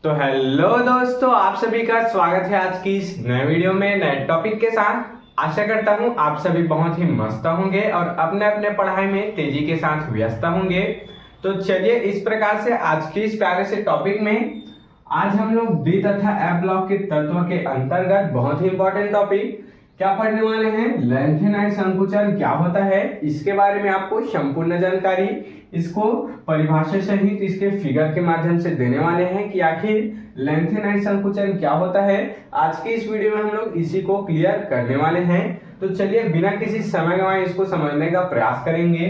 तो हेलो दोस्तों, आप सभी का स्वागत है आज की इस नए वीडियो में नए टॉपिक के साथ। आशा करता हूँ आप सभी बहुत ही मस्त होंगे और अपने अपने पढ़ाई में तेजी के साथ व्यस्त होंगे। तो चलिए इस प्रकार से आज की इस प्यारे से टॉपिक में आज हम लोग डी तथा एफ ब्लॉक के तत्व के अंतर्गत बहुत ही इंपॉर्टेंट टॉपिक क्या पढ़ने वाले हैं। लैंथेनाइड संकुचन क्या होता है, इसके बारे में आपको संपूर्ण जानकारी इसको परिभाषा सहित इसके फिगर के माध्यम से देने वाले हैं कि आखिर लैंथेनाइड संकुचन क्या होता है। आज की इस वीडियो में हम लोग इसी को क्लियर करने वाले हैं। तो चलिए बिना किसी समय गंवाए इसको समझने का प्रयास करेंगे।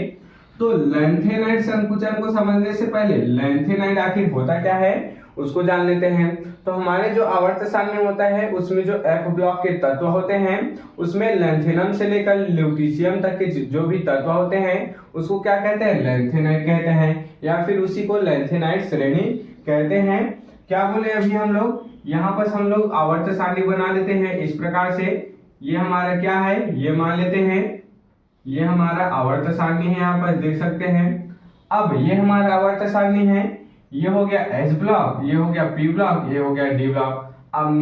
तो लैंथेनाइड संकुचन को समझने से पहले लैंथेनाइड आखिर होता क्या है उसको जान लेते हैं। तो हमारे जो आवर्त सारणी होता है उसमें जो एफ ब्लॉक के तत्व होते हैं उसमें लैंथेनम से लेकर ल्यूटीशियम तक के जो भी तत्व होते हैं उसको क्या कहते हैं, लैंथेनाइड कहते हैं, या फिर उसी को लैंथेनाइड श्रेणी कहते हैं। क्या बोले अभी हम लोग यहाँ पर हम लोग आवर्त सारणी बना लेते हैं इस प्रकार से। ये हमारा क्या है, ये मान लेते हैं ये हमारा आवर्त सारणी है, यहाँ पर देख सकते हैं। अब ये हमारा आवर्त सारणी है, ये हो गया एच ब्लॉक, ये हो गया पी ब्लॉक, ये हो गया डी ब्लॉक। अब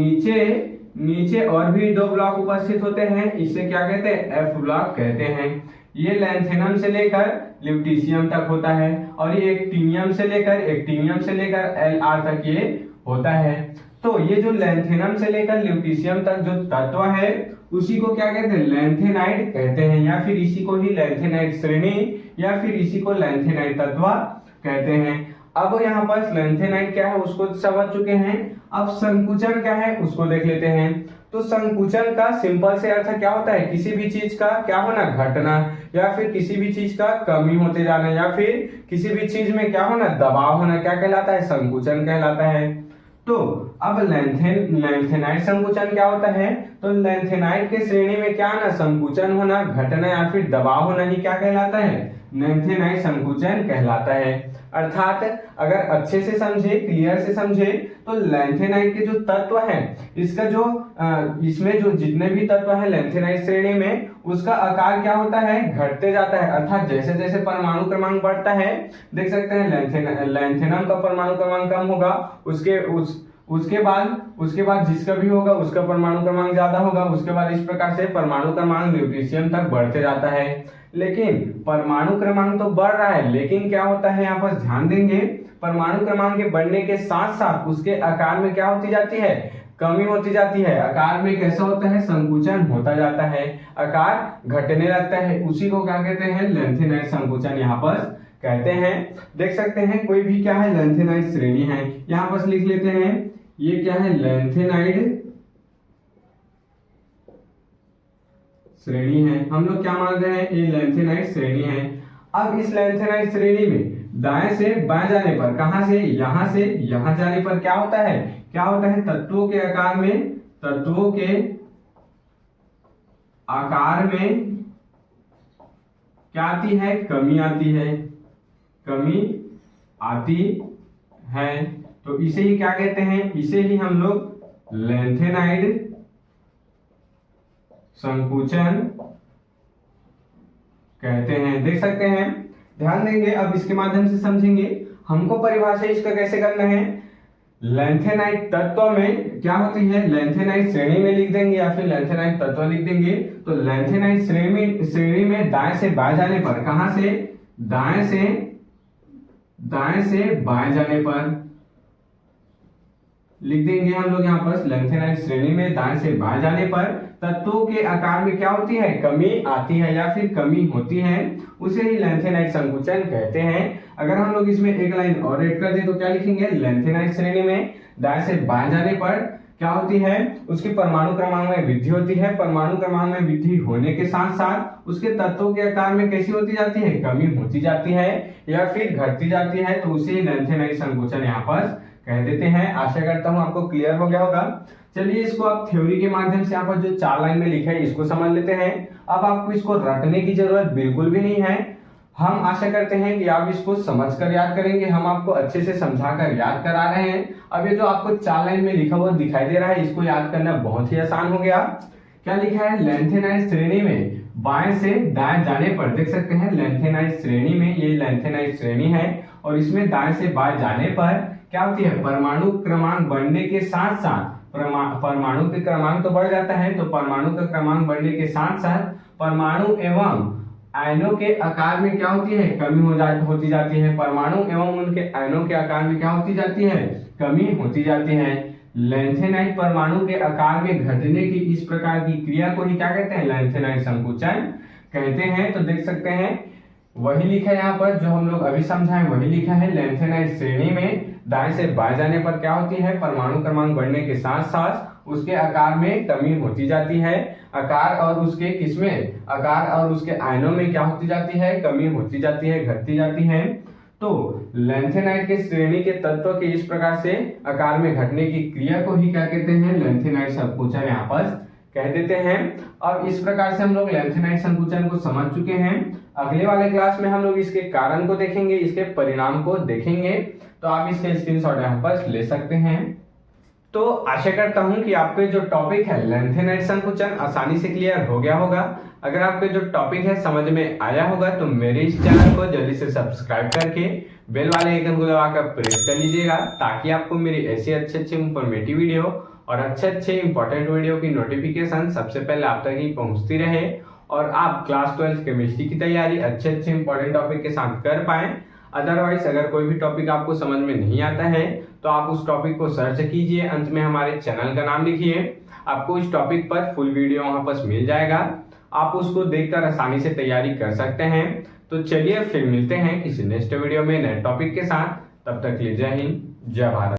नीचे और भी दो ब्लॉक उपस्थित होते हैं, इसे क्या कहते हैं, एफ ब्लॉक कहते हैं। ये लैंथेनम से लेकर ल्यूटीशियम तक होता है और ये एक्टिनियम से लेकर एल आर तक ये होता है। तो ये जो लैंथेनम से लेकर ल्यूटीशियम तक जो तत्व है उसी को क्या कहते हैं, लैंथेनाइड कहते हैं, या फिर इसी को ही लैंथेनाइड श्रेणी या फिर इसी को लैंथेनाइड तत्व कहते हैं। अब यहाँ पर लैंथेनाइड क्या है उसको समझ चुके हैं। अब संकुचन क्या है उसको देख लेते हैं। तो संकुचन का सिंपल से अर्थ क्या होता है, किसी भी चीज का क्या होना, घटना, या फिर किसी भी चीज का कमी होते जाना, या फिर किसी भी चीज में क्या होना, दबाव होना, क्या कहलाता है, संकुचन कहलाता है। तो अब लैंथेनाइड संकुचन क्या होता है, तो लैंथेनाइड के श्रेणी में क्या ना, संकुचन होना, घटना या फिर दबाव होना ही क्या कहलाता है, लैंथेनाइड संकुचन कहलाता है। अर्थात अगर अच्छे से समझे, क्लियर से समझे तो लैंथेनाइड के जो तत्व है इसका जो इसमें जो जितने भी तत्व है लैंथेनाइड श्रेणी में उसका आकार क्या होता है, घटते जाता है। अर्थात जैसे जैसे परमाणु क्रमांक बढ़ता है, देख सकते हैं लैंथेनम का परमाणु क्रमांक कम होगा, उसके बाद जिसका भी होगा उसका परमाणु क्रमांक ज्यादा होगा, उसके बाद इस प्रकार से परमाणु क्रमांक ल्यूटीशियम तक बढ़ते जाता है। लेकिन परमाणु क्रमांक तो बढ़ रहा है, लेकिन क्या होता है यहाँ पर ध्यान देंगे, परमाणु क्रमांक के बढ़ने के साथ साथ उसके आकार में क्या होती जाती है, कमी होती जाती है। आकार में कैसा होता है, संकुचन होता जाता है, आकार घटने लगता है। उसी को क्या कहते हैं, लैंथेनाइड संकुचन यहाँ पर कहते हैं। देख सकते हैं कोई भी क्या है, लैंथेनाइड श्रेणी है, यहाँ पर लिख लेते हैं ये क्या है, लैंथेनाइड श्रेणी है। हम लोग क्या मान रहे हैं, ये लैंथेनाइड श्रेणी है। अब इस लैंथेनाइड श्रेणी में दाएं से बाएं जाने पर, कहां से यहां जाने पर क्या होता है, तत्वों के आकार में क्या आती है, कमी आती है। तो इसे ही क्या कहते हैं, इसे ही हम लोग लैंथेनाइड संकुचन कहते हैं। देख सकते हैं, ध्यान देंगे, अब इसके माध्यम से समझेंगे। हमको परिभाषा इसका कैसे करना है, लैंथेनाइड तत्व में क्या होती है, लैंथेनाइड श्रेणी में लिख देंगे या फिर लैंथेनाइड तत्व लिख देंगे। तो लैंथेनाइड श्रेणी में दाएं से बाएं जाने पर, कहां से, दाएं से बाएं जाने पर लिख देंगे हम लोग यहाँ पर, लैंथेनाइड श्रेणी में दाएं से बाएं जाने पर तत्वों के आकार में क्या होती है, कमी आती है या फिर कमी होती है, उसे ही लैंथेनाइड संकुचन कहते हैं। अगर हम लोग इसमें एक लाइन और ऐड कर दें तो क्या लिखेंगे, लैंथेनाइड श्रेणी में दाएं से बाएं जाने पर क्या होती है, उसके परमाणु क्रमांक में वृद्धि होती है। परमाणु क्रमांक में वृद्धि होने के साथ साथ उसके तत्वों के आकार में कैसी होती जाती है, कमी होती जाती है या फिर घटती जाती है, तो उसे लैंथेनाइड संकुचन यहाँ पर कह देते हैं। आशा करता हूं आपको क्लियर हो गया होगा। चलिए इसको आप थ्योरी के माध्यम से यहाँ पर जो 4 लाइन में लिखा है इसको समझ लेते हैं। अब आपको इसको रटने की जरूरत बिल्कुल भी नहीं है। हम आशा करते हैं कि आप इसको समझकर याद करेंगे। हम आपको अच्छे से समझाकर याद करा रहे हैं। अब ये जो आपको 4 लाइन में लिखा हुआ दिखाई दे रहा है इसको याद करना बहुत ही आसान हो गया। क्या लिखा है, लैंथेनाइड श्रेणी में बाएं से दाएं जाने पर, देख सकते हैं लैंथेनाइड श्रेणी में, ये लैंथेनाइड श्रेणी है और इसमें दाएं से बाएं जाने पर क्या होती है, परमाणु क्रमांक बढ़ने के साथ साथ परमाणु के क्रमांक तो बढ़ जाता है, तो परमाणु का क्रमांक बढ़ने के साथ साथ परमाणु एवं आयनों के आकार में क्या होती है, कमी होती जाती है। परमाणु एवं उनके आयनों के आकार में क्या होती जाती है, कमी होती जाती है। लैंथेनाइड परमाणु के आकार में घटने की इस प्रकार की क्रिया को ही क्या कहते हैं, लैंथेनाइड संकुचन कहते हैं। तो देख सकते हैं वही लिखा है यहाँ पर, जो हम लोग अभी समझाएं वही लिखा है। लैंथेनाइड श्रेणी में दाएं से बाएं जाने पर क्या होती है, परमाणु क्रमांक बढ़ने के साथ साथ उसके आकार में कमी होती जाती है। आकार और उसके किसमें, आकार और उसके आयनों में क्या होती जाती है, कमी होती जाती है, घटती जाती है। तो लैंथेनाइड के श्रेणी के तत्व के इस प्रकार से आकार में घटने की क्रिया को ही क्या कहते हैं, लैंथेनाइड संकुचन यहाँ पर कह देते हैं। और इस प्रकार से हम लोग लैंथेनाइड संकुचन को समझ चुके हैं। अगले वाले क्लास में हम लोग इसके कारण को देखेंगे, इसके परिणाम को देखेंगे। तो आप इसके स्क्रीनशॉट यहाँ पर ले सकते हैं। तो आशा करता हूं कि आपके जो टॉपिक है लैंथेनाइड संकुचन आसानी से क्लियर हो गया होगा। अगर आपके जो टॉपिक है समझ में आया होगा तो मेरे इस चैनल को जल्दी से सब्सक्राइब करके बेल वाले आइकन को दबाकर प्रेस कर लीजिएगा, ताकि आपको मेरी ऐसी अच्छे इंफॉर्मेटिव वीडियो और अच्छे इंपॉर्टेंट वीडियो की नोटिफिकेशन सबसे पहले आप तक ही पहुंचती रहे और आप क्लास 12 केमिस्ट्री की तैयारी अच्छे इंपॉर्टेंट टॉपिक के साथ कर पाएं। अदरवाइज अगर कोई भी टॉपिक आपको समझ में नहीं आता है तो आप उस टॉपिक को सर्च कीजिए, अंत में हमारे चैनल का नाम लिखिए, आपको उस टॉपिक पर फुल वीडियो वहां पर मिल जाएगा। आप उसको देखकर आसानी से तैयारी कर सकते हैं। तो चलिए फिर मिलते हैं किसी नेक्स्ट वीडियो में नए टॉपिक के साथ। तब तक के लिए जय हिंद, जय भारत।